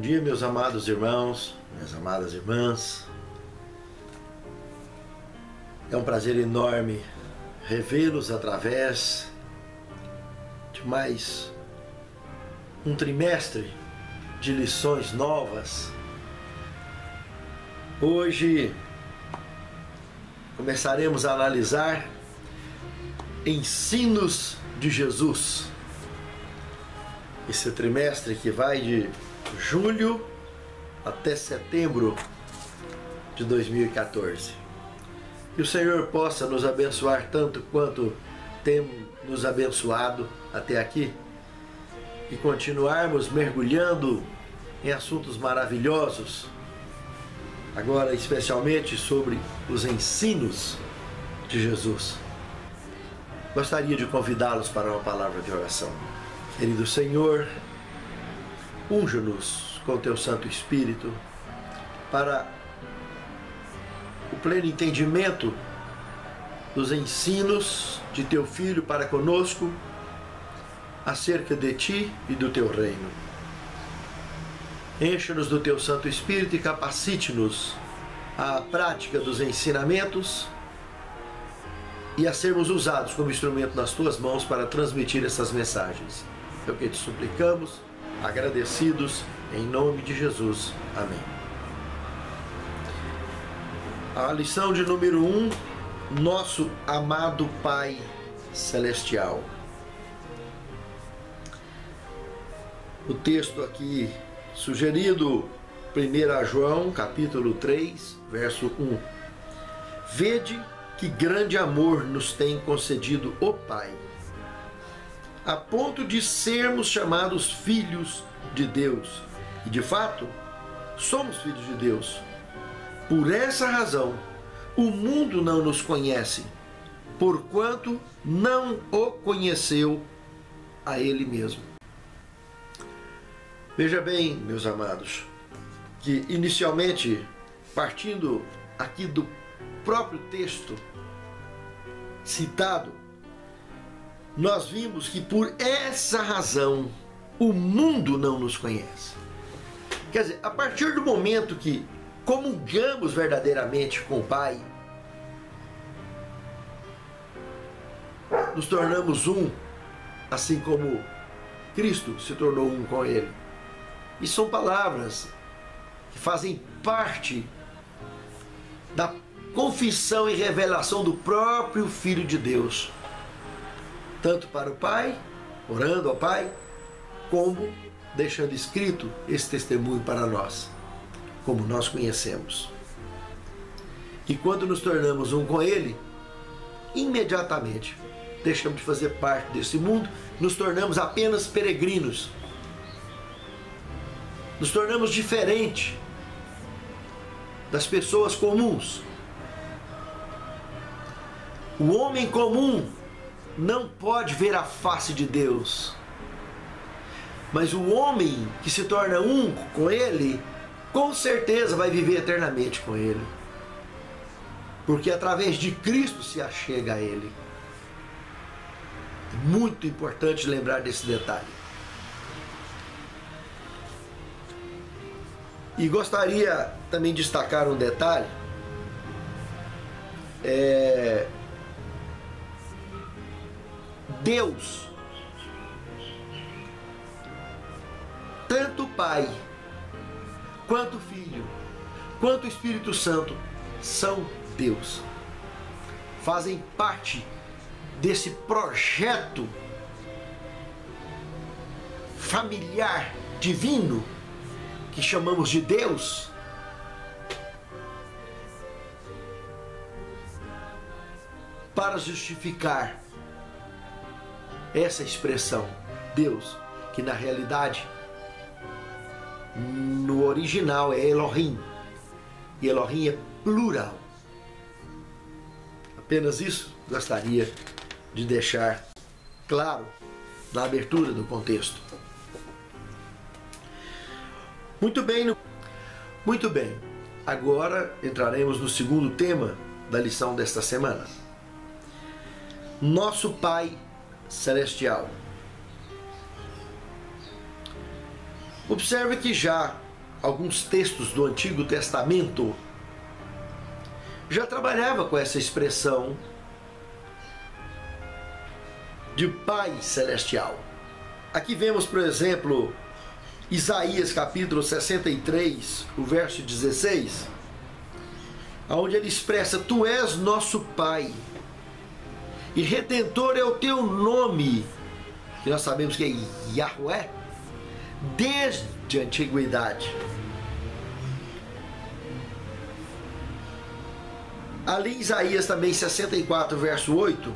dia, meus amados irmãos, minhas amadas irmãs. É um prazer enorme revê-los através de mais um trimestre de lições novas. Hoje começaremos a analisar ensinos de Jesus. Esse trimestre que vai de julho até setembro de 2014. Que o Senhor possa nos abençoar tanto quanto tem nos abençoado até aqui e continuarmos mergulhando em assuntos maravilhosos, agora especialmente sobre os ensinos de Jesus. Gostaria de convidá-los para uma palavra de oração. Querido Senhor, unja-nos com Teu Santo Espírito para o pleno entendimento dos ensinos de Teu Filho para conosco acerca de Ti e do Teu reino. Encha-nos do Teu Santo Espírito e capacite-nos à prática dos ensinamentos e a sermos usados como instrumento nas Tuas mãos para transmitir essas mensagens. É o que te suplicamos, agradecidos, em nome de Jesus. Amém. A lição de número 1, nosso amado Pai Celestial. O texto aqui sugerido, 1 João, capítulo 3, verso 1. Vede que grande amor nos tem concedido o Pai, a ponto de sermos chamados filhos de Deus. E de fato, somos filhos de Deus. Por essa razão, o mundo não nos conhece, porquanto não o conheceu a Ele mesmo. Veja bem, meus amados, que inicialmente, partindo aqui do próprio texto citado, nós vimos que por essa razão o mundo não nos conhece. Quer dizer, a partir do momento que comungamos verdadeiramente com o Pai, nos tornamos um, assim como Cristo se tornou um com Ele. E são palavras que fazem parte da confissão e revelação do próprio Filho de Deus, tanto para o Pai, orando ao Pai, como deixando escrito esse testemunho para nós, como nós conhecemos. E quando nos tornamos um com Ele, imediatamente deixamos de fazer parte desse mundo, nos tornamos apenas peregrinos, nos tornamos diferentes das pessoas comuns. O homem comum não pode ver a face de Deus, mas o homem que se torna um com Ele, com certeza vai viver eternamente com Ele, porque através de Cristo se achega a Ele. É muito importante lembrar desse detalhe. E gostaria também de destacar um detalhe, Deus, tanto o Pai, quanto o Filho, quanto o Espírito Santo, são Deus. Fazem parte desse projeto familiar divino que chamamos de Deus. Para justificar essa expressão Deus, que na realidade no original é Elohim, e Elohim é plural. Apenas isso gostaria de deixar claro na abertura do contexto. Muito bem, agora entraremos no segundo tema da lição desta semana. Nosso Pai Celestial. Observe que já alguns textos do Antigo Testamento, já trabalhava com essa expressão de Pai Celestial. Aqui vemos, por exemplo, Isaías capítulo 63, o verso 16, onde ele expressa: Tu és nosso Pai, e Redentor é o teu nome, que nós sabemos que é Yahweh, desde a antiguidade. Ali em Isaías também 64, verso 8,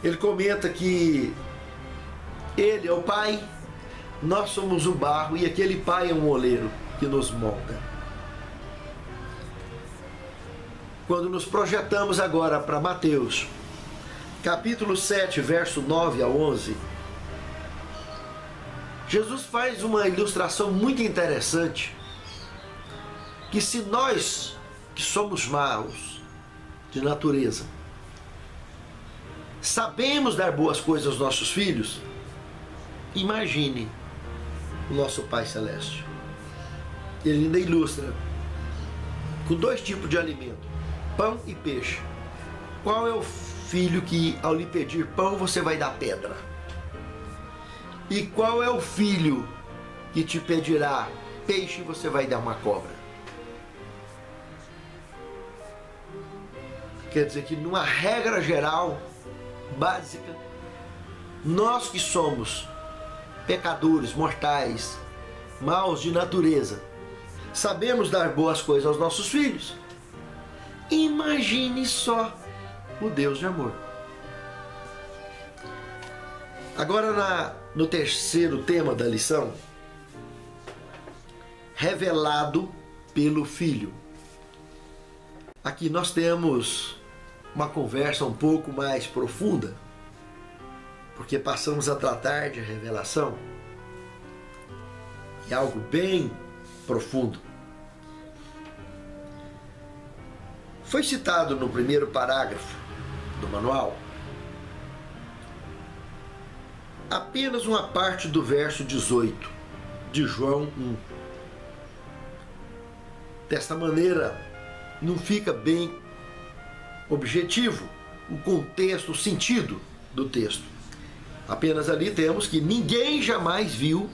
ele comenta que ele é o Pai, nós somos o barro e aquele Pai é um oleiro que nos molda. Quando nos projetamos agora para Mateus, capítulo 7, verso 9 a 11, Jesus faz uma ilustração muito interessante, que se nós, que somos maus de natureza, sabemos dar boas coisas aos nossos filhos, imagine o nosso Pai Celeste. Ele ainda ilustra com dois tipos de alimento, pão e peixe. Qual é o filho que, ao lhe pedir pão, você vai dar pedra? E qual é o filho que te pedirá peixe e você vai dar uma cobra? Quer dizer que, numa regra geral, básica, nós que somos pecadores, mortais, maus de natureza, sabemos dar boas coisas aos nossos filhos. Imagine só o Deus de amor. Agora no terceiro tema da lição, revelado pelo Filho. Aqui nós temos uma conversa um pouco mais profunda, porque passamos a tratar de revelação, é algo bem profundo. Foi citado no primeiro parágrafo do manual apenas uma parte do verso 18 de João 1. Desta maneira, não fica bem objetivo o contexto, o sentido do texto. Apenas ali temos que ninguém jamais viu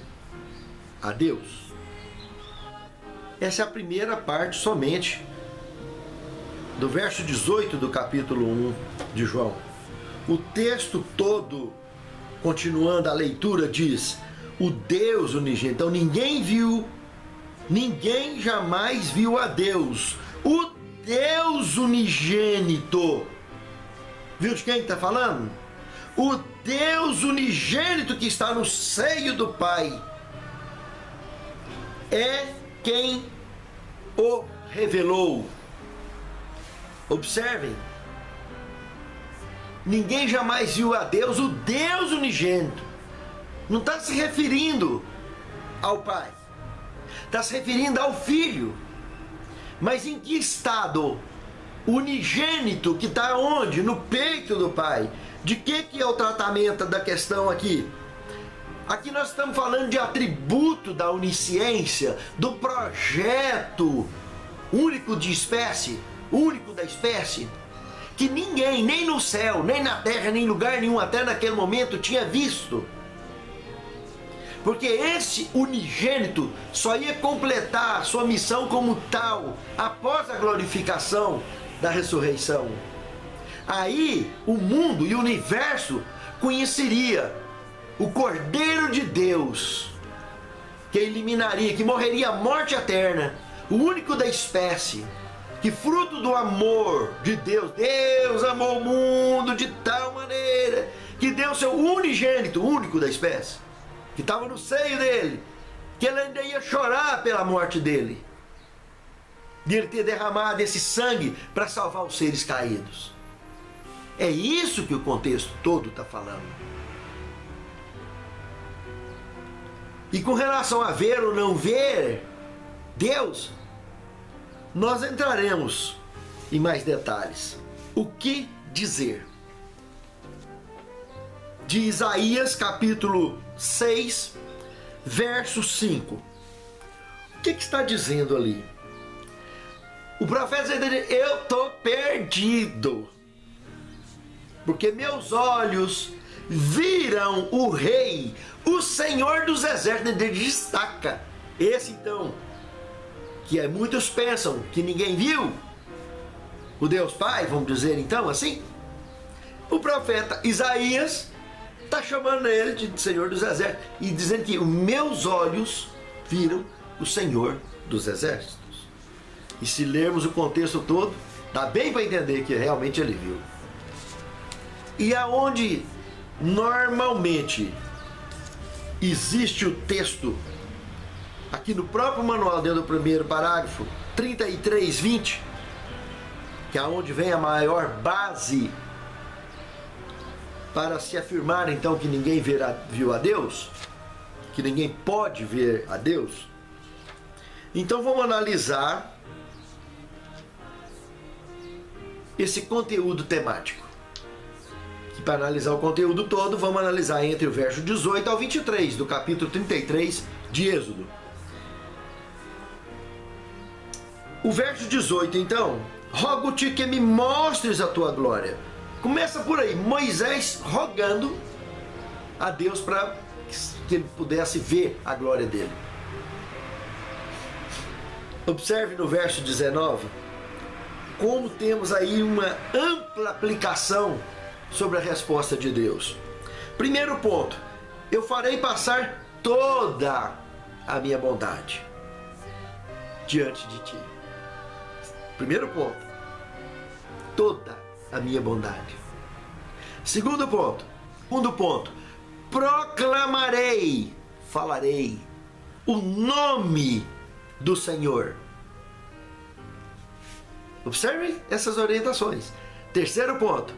a Deus. Essa é a primeira parte somente do verso 18 do capítulo 1 de João. O texto todo, continuando a leitura, diz: o Deus unigênito. Então ninguém jamais viu a Deus. O Deus unigênito. Viu de quem está falando? O Deus unigênito que está no seio do Pai é quem o revelou. Observem, ninguém jamais viu a Deus, o Deus unigênito. Não está se referindo ao Pai, está se referindo ao Filho. Mas em que estado? Unigênito, que está onde? No peito do Pai. De que é o tratamento da questão aqui? Aqui nós estamos falando de atributo da onisciência, do projeto único de espécie, único da espécie, que ninguém, nem no céu, nem na terra, nem em lugar nenhum até naquele momento tinha visto. Porque esse unigênito só ia completar a sua missão como tal após a glorificação da ressurreição. Aí o mundo e o universo conheceria o Cordeiro de Deus, que eliminaria, que morreria a morte eterna, o único da espécie, que fruto do amor de Deus, Deus amou o mundo de tal maneira que deu seu unigênito, único da espécie, que estava no seio dele, que ele ainda ia chorar pela morte dele, de ele ter derramado esse sangue para salvar os seres caídos. É isso que o contexto todo está falando. E com relação a ver ou não ver Deus, nós entraremos em mais detalhes. O que dizer? De Isaías capítulo 6, verso 5. O que está dizendo ali? O profeta está dizendo: eu estou perdido, porque meus olhos viram o Rei, o Senhor dos Exércitos. Ele destaca esse então, que muitos pensam que ninguém viu, o Deus Pai, vamos dizer então assim. O profeta Isaías está chamando ele de Senhor dos Exércitos e dizendo que os meus olhos viram o Senhor dos Exércitos. E se lermos o contexto todo, dá bem para entender que realmente ele viu. E aonde normalmente existe o texto, aqui no próprio manual, dentro do primeiro parágrafo, 33:20, que é onde vem a maior base para se afirmar então que ninguém viu a Deus, que ninguém pode ver a Deus. Então vamos analisar esse conteúdo temático. E para analisar o conteúdo todo, vamos analisar entre o verso 18 ao 23 do capítulo 33 de Êxodo. O verso 18 então: rogo-te que me mostres a tua glória. Começa por aí, Moisés rogando a Deus para que ele pudesse ver a glória dele. Observe no verso 19 como temos aí uma ampla aplicação sobre a resposta de Deus. Primeiro ponto: eu farei passar toda a minha bondade diante de ti. Primeiro ponto: toda a minha bondade. Segundo ponto: proclamarei, falarei o nome do Senhor. Observe essas orientações. Terceiro ponto: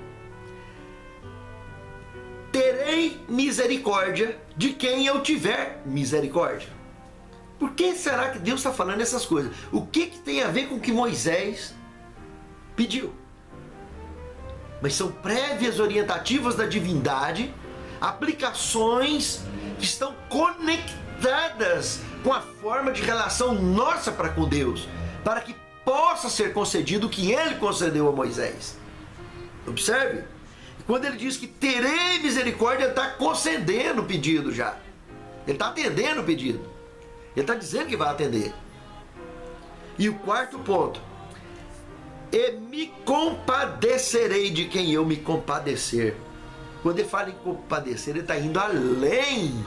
terei misericórdia de quem eu tiver misericórdia. Por que será que Deus está falando essas coisas? O que tem a ver com o que Moisés pediu? Mas são prévias orientativas da divindade, aplicações que estão conectadas com a forma de relação nossa para com Deus, para que possa ser concedido o que ele concedeu a Moisés. Observe, quando ele diz que terei misericórdia, ele está concedendo o pedido já. Ele está atendendo o pedido. Ele está dizendo que vai atender. E o quarto ponto: e me compadecerei de quem eu me compadecer. Quando ele fala em compadecer, ele está indo além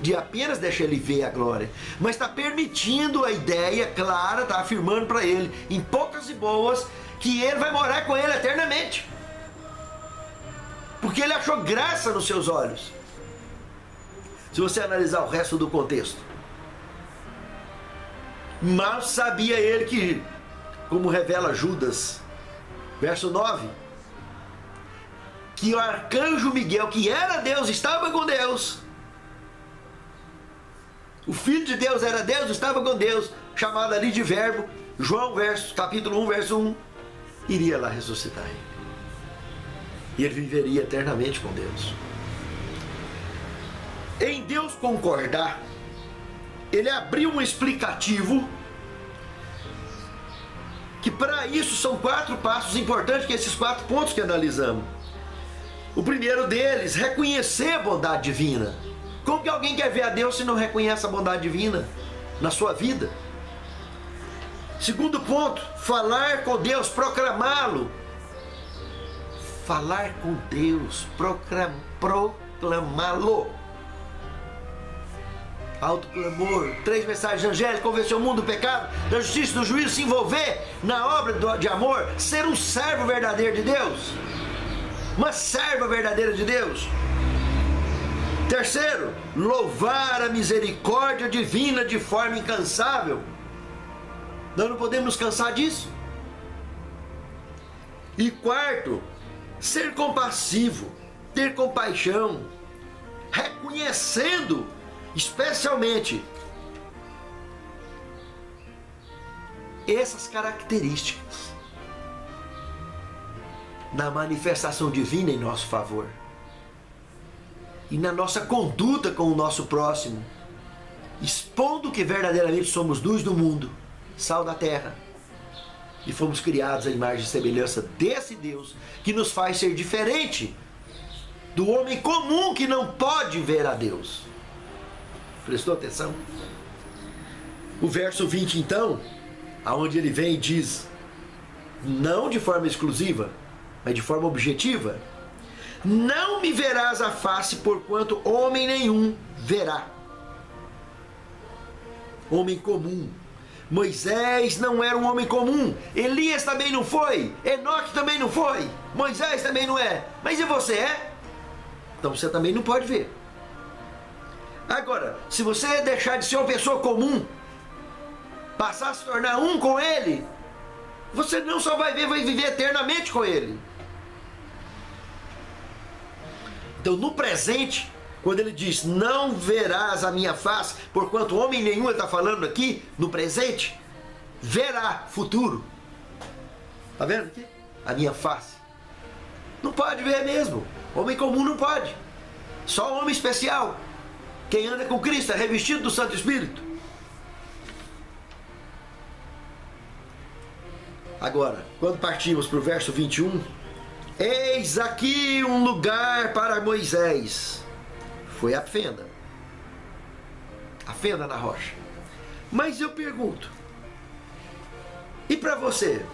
de apenas deixar ele ver a glória, mas está permitindo a ideia clara, está afirmando para ele, em poucas e boas, que ele vai morar com ele eternamente, porque ele achou graça nos seus olhos. Se você analisar o resto do contexto, mal sabia ele que, como revela Judas, verso 9, que o arcanjo Miguel, que era Deus, estava com Deus. O Filho de Deus era Deus, estava com Deus, chamado ali de Verbo. João, capítulo 1, verso 1, iria lá ressuscitar ele. E ele viveria eternamente com Deus. Em Deus concordar, ele abriu um explicativo, que para isso são 4 passos importantes, que esses 4 pontos que analisamos. O primeiro deles, reconhecer a bondade divina. Como que alguém quer ver a Deus se não reconhece a bondade divina na sua vida? Segundo ponto, falar com Deus, proclamá-lo. Falar com Deus, proclamá-lo. Alto clamor, 3 mensagens angélicas, convencer o mundo do pecado, da justiça, do juízo, se envolver na obra de amor, ser um servo verdadeiro de Deus, uma serva verdadeira de Deus. Terceiro, louvar a misericórdia divina de forma incansável. Nós não podemos nos cansar disso. E quarto, ser compassivo, ter compaixão, reconhecendo especialmente essas características na manifestação divina em nosso favor e na nossa conduta com o nosso próximo, expondo que verdadeiramente somos luz do mundo, sal da terra, e fomos criados à imagem e semelhança desse Deus que nos faz ser diferente do homem comum que não pode ver a Deus. Prestou atenção? O verso 20 então, aonde ele vem e diz, não de forma exclusiva, mas de forma objetiva, não me verás a face, porquanto homem nenhum verá. Homem comum. Moisés não era um homem comum. Elias também não foi. Enoque também não foi. Moisés também não é. Mas e você é? Então você também não pode ver. Agora, se você deixar de ser uma pessoa comum, passar a se tornar um com ele, você não só vai ver, vai viver eternamente com ele. Então, no presente, quando ele diz, não verás a minha face, porquanto homem nenhum, ele está falando aqui, no presente, verá, futuro. Está vendo aqui? A minha face. Não pode ver mesmo. Homem comum não pode. Só homem especial. Quem anda com Cristo é revestido do Santo Espírito. Agora, quando partimos para o verso 21, eis aqui um lugar para Moisés. Foi a fenda na rocha. Mas eu pergunto, e para você?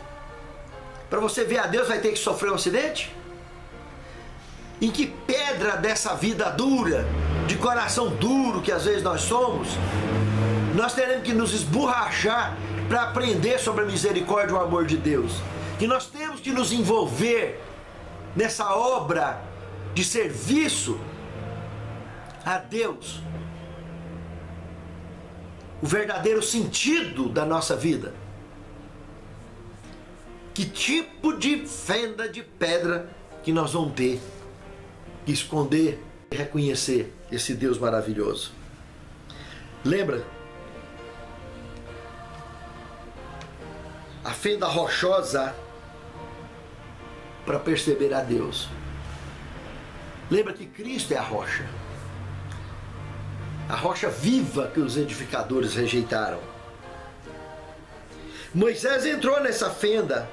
Para você ver a Deus vai ter que sofrer um acidente? Em que pedra dessa vida dura, de coração duro que às vezes nós somos, nós teremos que nos esborrachar para aprender sobre a misericórdia e o amor de Deus? Que nós temos que nos envolver nessa obra de serviço a Deus, o verdadeiro sentido da nossa vida. Que tipo de fenda de pedra que nós vamos ter que esconder e reconhecer esse Deus maravilhoso? Lembra? A fenda rochosa para perceber a Deus. Lembra que Cristo é a rocha viva que os edificadores rejeitaram. Moisés entrou nessa fenda,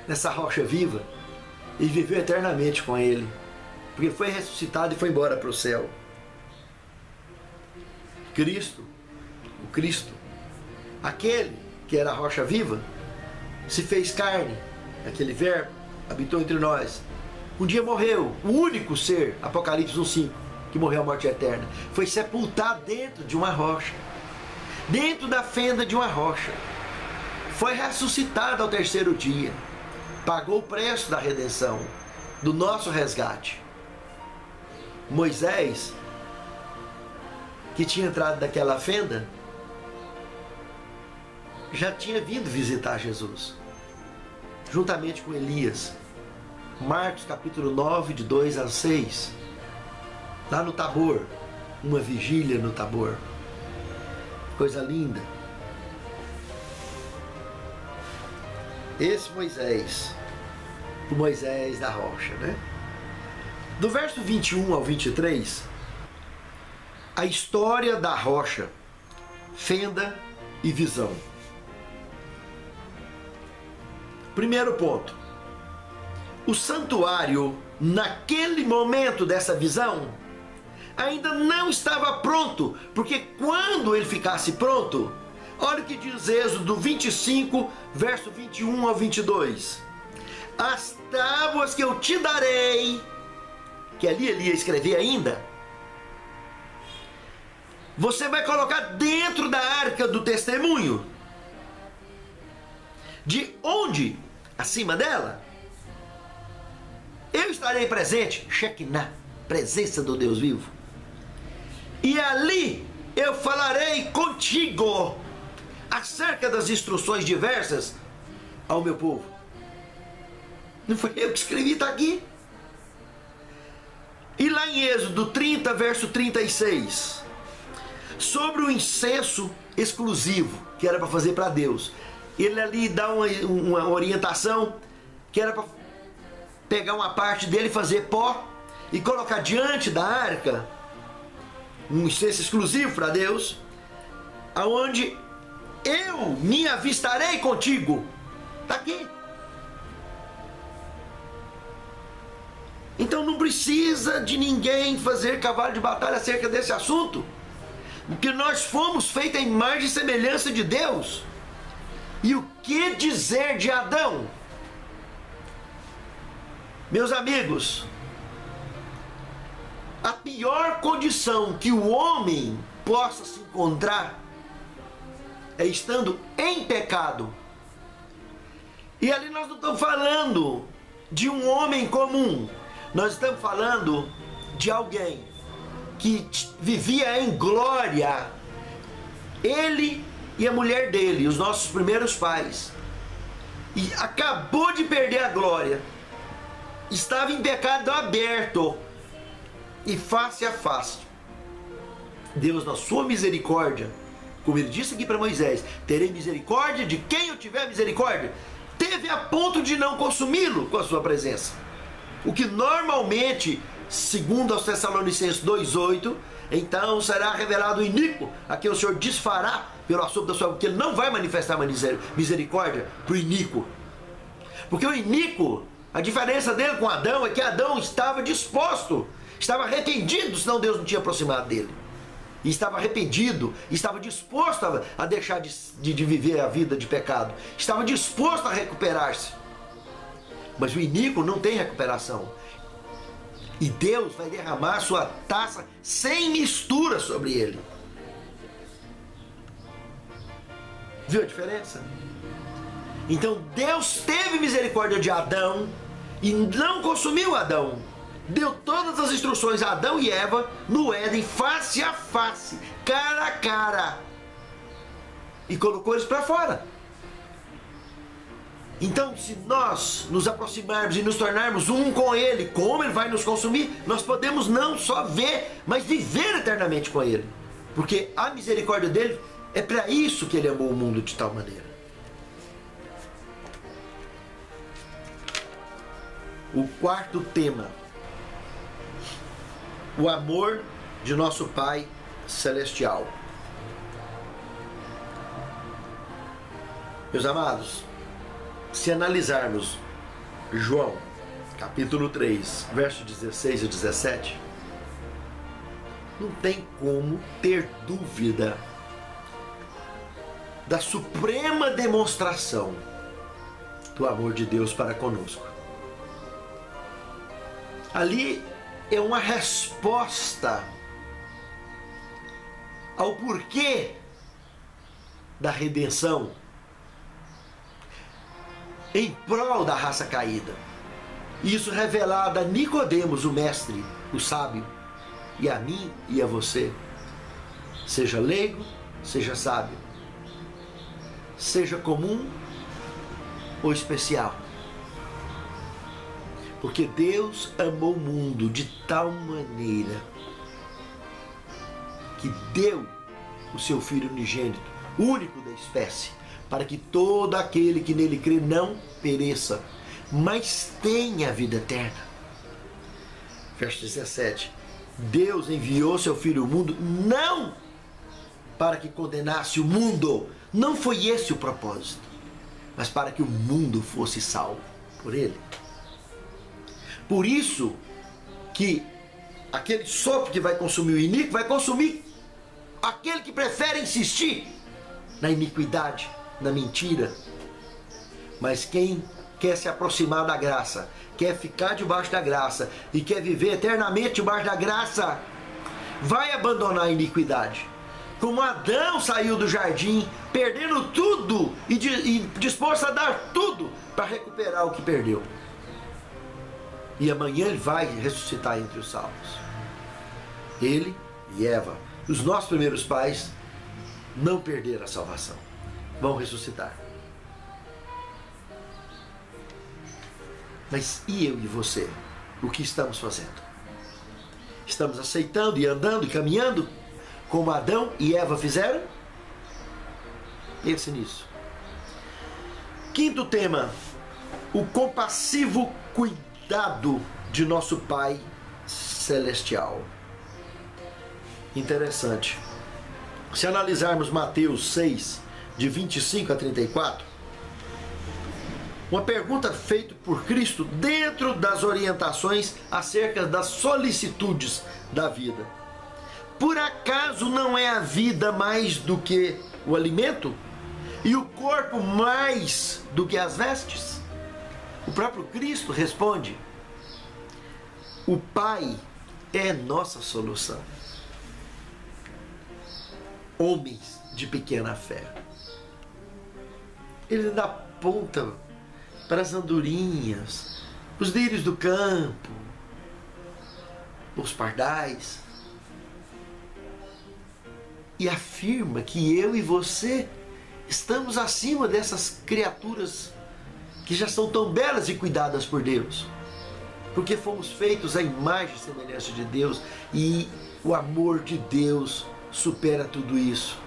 nessa rocha viva, e viveu eternamente com ele, porque foi ressuscitado e foi embora para o céu. O Cristo, aquele que era a rocha viva, se fez carne, aquele verbo habitou entre nós. Um dia morreu, o único ser, Apocalipse 1:5, que morreu a morte eterna, foi sepultado dentro de uma rocha, dentro da fenda de uma rocha. Foi ressuscitado ao terceiro dia, pagou o preço da redenção, do nosso resgate. Moisés, que tinha entrado naquela fenda, já tinha vindo visitar Jesus, juntamente com Elias. Marcos capítulo 9, de 2 a 6, lá no Tabor, uma vigília no Tabor, coisa linda. Esse Moisés, o Moisés da rocha, né? Do verso 21 ao 23, a história da rocha, fenda e visão. Primeiro ponto, o santuário, naquele momento dessa visão, ainda não estava pronto, porque quando ele ficasse pronto, olha o que diz Êxodo 25, verso 21 ao 22. As tábuas que eu te darei, que ali ele ia escrever ainda, você vai colocar dentro da arca do testemunho. De onde? Acima dela? Eu estarei presente, Shekinah, presença do Deus vivo. E ali eu falarei contigo acerca das instruções diversas ao meu povo. Não foi eu que escrevi, está aqui. E lá em Êxodo 30, verso 36, sobre o incenso exclusivo que era para fazer para Deus, ele ali dá uma orientação que era para pegar uma parte dele, fazer pó e colocar diante da arca, um senso exclusivo para Deus, aonde eu me avistarei contigo. Está aqui. Então não precisa de ninguém fazer cavalo de batalha acerca desse assunto, porque nós fomos feitos à imagem e semelhança de Deus. E o que dizer de Adão? Meus amigos, a pior condição que o homem possa se encontrar é estando em pecado. E ali nós não estamos falando de um homem comum, nós estamos falando de alguém que vivia em glória, ele e a mulher dele, os nossos primeiros pais, e acabou de perder a glória, estava em pecado aberto e face a face. Deus, na sua misericórdia, como ele disse aqui para Moisés, terei misericórdia de quem eu tiver misericórdia, teve a ponto de não consumi-lo com a sua presença. O que normalmente, segundo aos Tessalonicenses 2,8, então será revelado o iníquo, a quem o Senhor desfará pelo assombro da sua, porque ele não vai manifestar misericórdia para o iníquo. Porque o iníquo, a diferença dele com Adão é que Adão estava disposto, estava arrependido, senão Deus não tinha aproximado dele. E estava arrependido, estava disposto a deixar de viver a vida de pecado, estava disposto a recuperar-se. Mas o iníquo não tem recuperação. E Deus vai derramar sua taça sem mistura sobre ele. Viu a diferença? Então Deus teve misericórdia de Adão e não consumiu Adão. Deu todas as instruções a Adão e Eva no Éden, face a face, cara a cara, e colocou eles para fora. Então, se nós nos aproximarmos e nos tornarmos um com Ele, como Ele vai nos consumir, nós podemos não só ver, mas viver eternamente com Ele. Porque a misericórdia dEle é para isso que Ele amou o mundo de tal maneira. O quarto tema: o amor de nosso Pai Celestial. Meus amados, se analisarmos João, capítulo 3, versos 16 e 17, não tem como ter dúvida da suprema demonstração do amor de Deus para conosco. Ali é uma resposta ao porquê da redenção em prol da raça caída. Isso revelado a Nicodemos, o mestre, o sábio, e a mim e a você. Seja leigo, seja sábio, seja comum ou especial. Porque Deus amou o mundo de tal maneira que deu o seu Filho unigênito, único da espécie, para que todo aquele que nele crê não pereça, mas tenha vida eterna. Verso 17. Deus enviou seu Filho ao mundo não para que condenasse o mundo, não foi esse o propósito, mas para que o mundo fosse salvo por ele. Por isso que aquele sopro que vai consumir o iníquo vai consumir aquele que prefere insistir na iniquidade, na mentira. Mas quem quer se aproximar da graça, quer ficar debaixo da graça e quer viver eternamente debaixo da graça, vai abandonar a iniquidade. Como Adão saiu do jardim perdendo tudo e disposto a dar tudo para recuperar o que perdeu. E amanhã ele vai ressuscitar entre os salvos. Ele e Eva, os nossos primeiros pais, não perderam a salvação. Vão ressuscitar. Mas e eu e você? O que estamos fazendo? Estamos aceitando e andando e caminhando como Adão e Eva fizeram? Pense nisso. Quinto tema: o compassivo cuidado de nosso Pai Celestial. interessante. Se analisarmos Mateus 6, de 25 a 34, uma pergunta feita por Cristo dentro das orientações acerca das solicitudes da vida. Por acaso não é a vida mais do que o alimento? E o corpo mais do que as vestes? O próprio Cristo responde: o Pai é nossa solução. Homens de pequena fé. Ele ainda aponta para as andorinhas, os lírios do campo, os pardais, e afirma que eu e você estamos acima dessas criaturas que já são tão belas e cuidadas por Deus, porque fomos feitos à imagem e semelhança de Deus, e o amor de Deus supera tudo isso.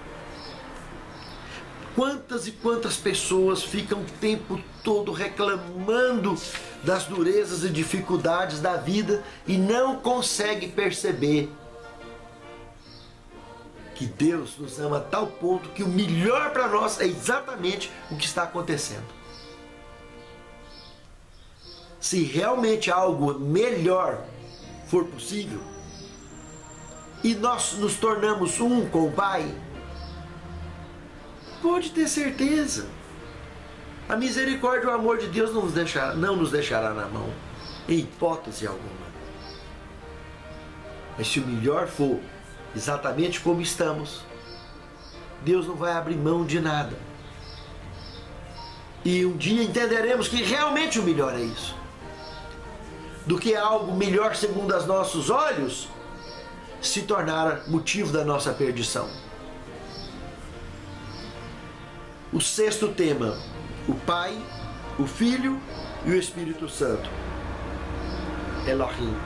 Quantas e quantas pessoas ficam o tempo todo reclamando das durezas e dificuldades da vida e não conseguem perceber que Deus nos ama a tal ponto que o melhor para nós é exatamente o que está acontecendo. Se realmente algo melhor for possível e nós nos tornamos um com o Pai, pode ter certeza, a misericórdia e o amor de Deus não nos deixará na mão, em hipótese alguma. Mas se o melhor for exatamente como estamos, Deus não vai abrir mão de nada. E um dia entenderemos que realmente o melhor é isso. Do que algo melhor segundo os nossos olhos se tornar motivo da nossa perdição. O sexto tema: o Pai, o Filho e o Espírito Santo. Elohim,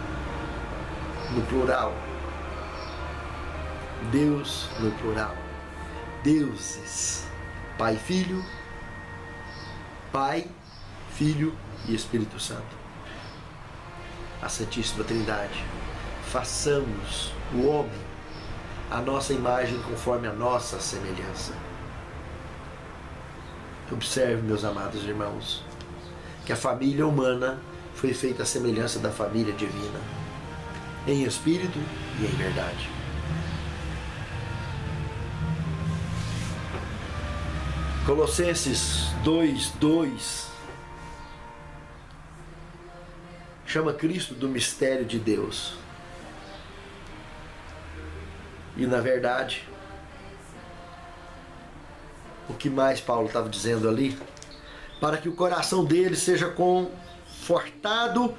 no plural. Deus no plural. Deuses. Pai, Filho e Espírito Santo. A Santíssima Trindade. Façamos o homem a nossa imagem conforme a nossa semelhança. Observe, meus amados irmãos, que a família humana foi feita à semelhança da família divina, em espírito e em verdade. Colossenses 2:2 chama Cristo do mistério de Deus. E na verdade, o que mais Paulo estava dizendo ali? Para que o coração deles seja confortado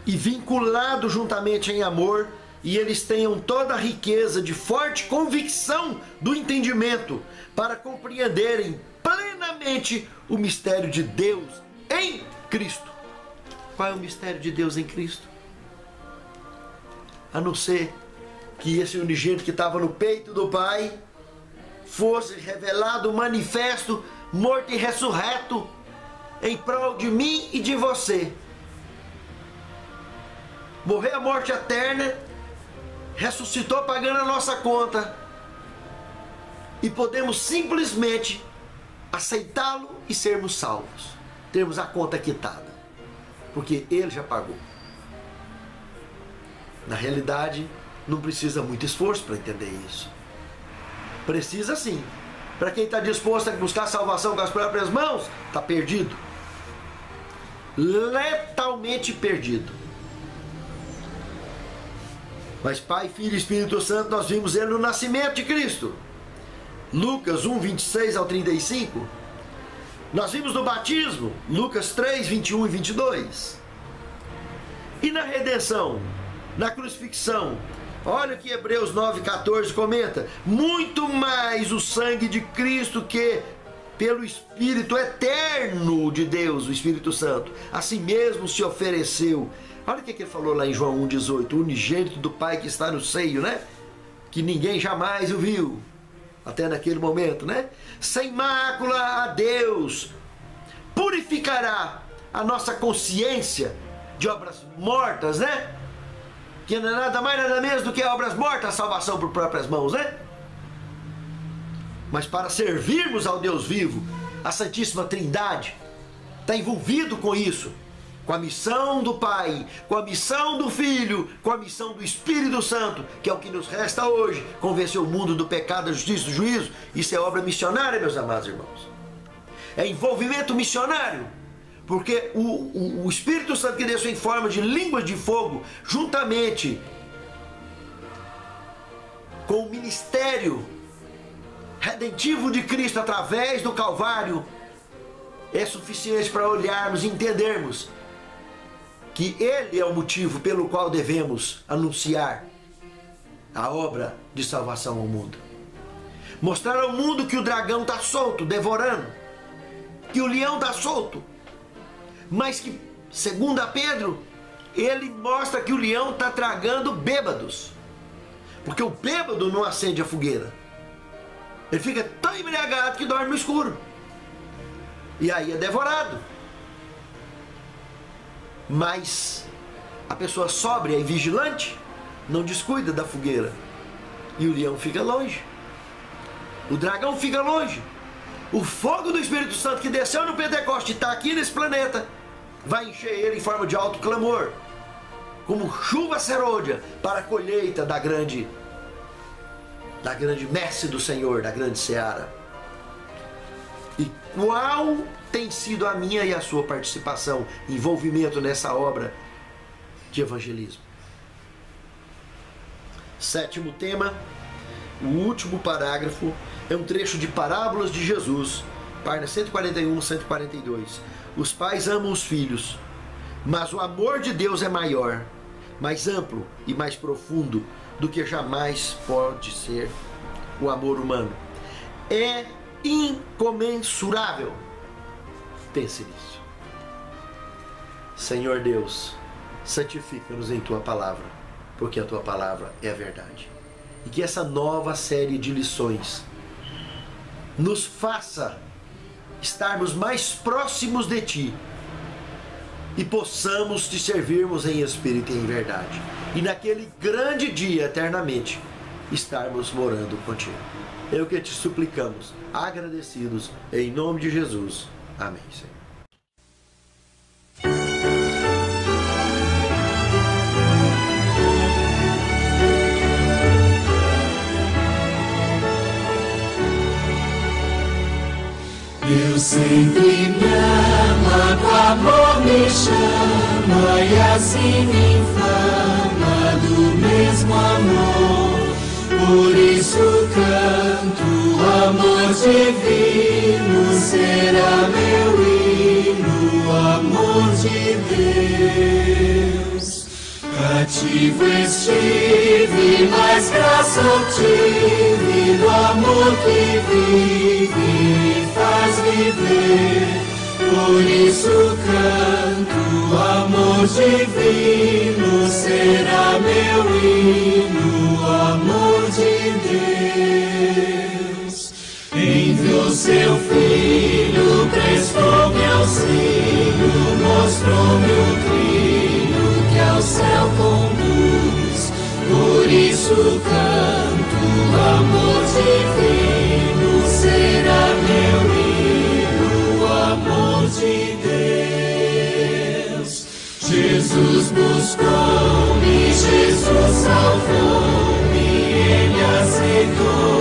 e vinculado juntamente em amor, e eles tenham toda a riqueza de forte convicção do entendimento, para compreenderem plenamente o mistério de Deus em Cristo. Qual é o mistério de Deus em Cristo? A não ser que esse unigênito que estava no peito do Pai fosse revelado, manifesto, morto e ressurreto em prol de mim e de você. Morreu a morte eterna, ressuscitou pagando a nossa conta, e podemos simplesmente aceitá-lo e sermos salvos, termos a conta quitada, porque ele já pagou. Na realidade, não precisa muito esforço para entender isso. Precisa sim. Para quem está disposto a buscar salvação com as próprias mãos, está perdido. Letalmente perdido. Mas Pai, Filho e Espírito Santo, nós vimos ele no nascimento de Cristo. Lucas 1, 26 ao 35. Nós vimos no batismo, Lucas 3, 21 e 22. E na redenção, na crucifixão, olha o que Hebreus 9, 14 comenta: muito mais o sangue de Cristo, que pelo Espírito eterno de Deus, o Espírito Santo, assim mesmo se ofereceu. Olha o que ele falou lá em João 1, 18: o unigênito do Pai que está no seio, né? Que ninguém jamais o viu, até naquele momento, né? Sem mácula a Deus, purificará a nossa consciência de obras mortas, né? que não é nada mais nada menos do que obras mortas, a salvação por próprias mãos, né? Mas para servirmos ao Deus vivo, a Santíssima Trindade está envolvido com isso, com a missão do Pai, com a missão do Filho, com a missão do Espírito Santo, que é o que nos resta hoje, convencer o mundo do pecado, da justiça e do juízo. Isso é obra missionária, meus amados irmãos. É envolvimento missionário, porque o Espírito Santo que desceu em forma de línguas de fogo, juntamente com o ministério redentivo de Cristo através do Calvário, é suficiente para olharmos e entendermos que Ele é o motivo pelo qual devemos anunciar a obra de salvação ao mundo. Mostrar ao mundo que o dragão está solto, devorando, que o leão está solto, mas que, segundo a Pedro, ele mostra que o leão está tragando bêbados, porque o bêbado não acende a fogueira, ele fica tão embriagado que dorme no escuro, e aí é devorado. Mas a pessoa sóbria e vigilante não descuida da fogueira, e o leão fica longe, o dragão fica longe. O fogo do Espírito Santo que desceu no Pentecoste e está aqui nesse planeta vai encher ele em forma de alto clamor, como chuva serôdia para a colheita da grande messe do Senhor, da grande seara. E qual tem sido a minha e a sua participação, envolvimento nessa obra de evangelismo? Sétimo tema, o último parágrafo, é um trecho de Parábolas de Jesus, página 141, 142. Os pais amam os filhos, mas o amor de Deus é maior, mais amplo e mais profundo do que jamais pode ser o amor humano. É incomensurável. Pense nisso. Senhor Deus, santifica-nos em Tua Palavra, porque a Tua Palavra é a verdade. E que essa nova série de lições nos faça estarmos mais próximos de Ti e possamos Te servirmos em espírito e em verdade. E naquele grande dia, eternamente, estarmos morando contigo. É o que Te suplicamos, agradecidos, em nome de Jesus. Amém, Senhor. Deus sempre me ama, com amor me chama e assim me inflama do mesmo amor. Por isso canto, amor divino será meu hino, amor de Deus. Cativo estive, mas graça obtive do amor que vive e faz viver. Por isso canto, amor divino será meu hino, amor de Deus. Enviou seu Filho, prestou-me auxílio, mostrou-me o trilho que ao céu conduz. Por isso canto, amor divino será meu hino, amor de Deus. Jesus buscou-me, Jesus salvou-me, Ele aceitou